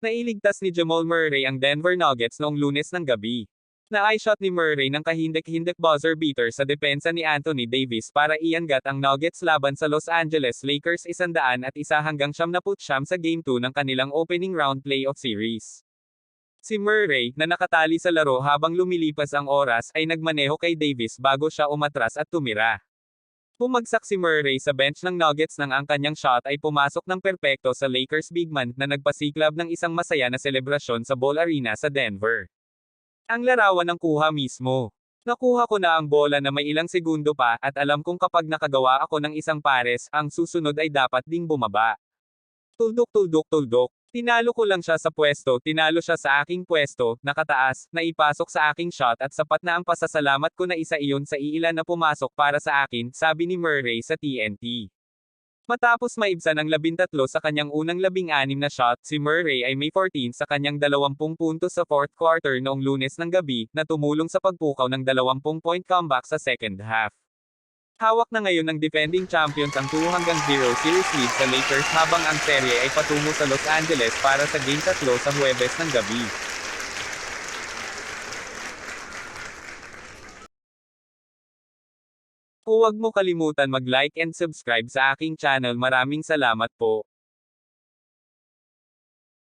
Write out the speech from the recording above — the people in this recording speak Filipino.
Nailigtas ni Jamal Murray ang Denver Nuggets noong Lunes ng gabi. Na-eye-shot ni Murray ng kahindik-hindik buzzer beater sa depensa ni Anthony Davis para iangat ang Nuggets laban sa Los Angeles Lakers 101 hanggang 99 sa Game 2 ng kanilang opening round playoff series. Si Murray, na nakatali sa laro habang lumilipas ang oras, ay nagmaneho kay Davis bago siya umatras at tumira. Bumagsak si Murray sa bench ng Nuggets nang ang kanyang shot ay pumasok ng perpekto sa Lakers big man na nagpasiklab ng isang masaya na selebrasyon sa Ball Arena sa Denver. Ang larawan ng kuha mismo. Nakuha ko na ang bola na may ilang segundo pa, at alam kong kapag nakagawa ako ng isang pares, ang susunod ay dapat ding bumaba. Tuldok. Tinalo ko lang siya sa pwesto, tinalo siya sa aking pwesto, nakataas, naipasok sa aking shot at sapat na ang pasasalamat ko na isa iyon sa iilan na pumasok para sa akin, sabi ni Murray sa TNT. Matapos maibsan ang 13 sa kanyang unang 16 na shot, si Murray ay may 14 sa kanyang 20 puntos sa fourth quarter noong Lunes ng gabi, na tumulong sa pagpukaw ng 20-point comeback sa second half. Hawak na ngayon ng defending champions ang 2-0 series lead sa Lakers habang ang serye ay patungo sa Los Angeles para sa Game 3 sa Huwebes ng gabi. Huwag mo kalimutan mag-like and subscribe sa aking channel. Maraming salamat po.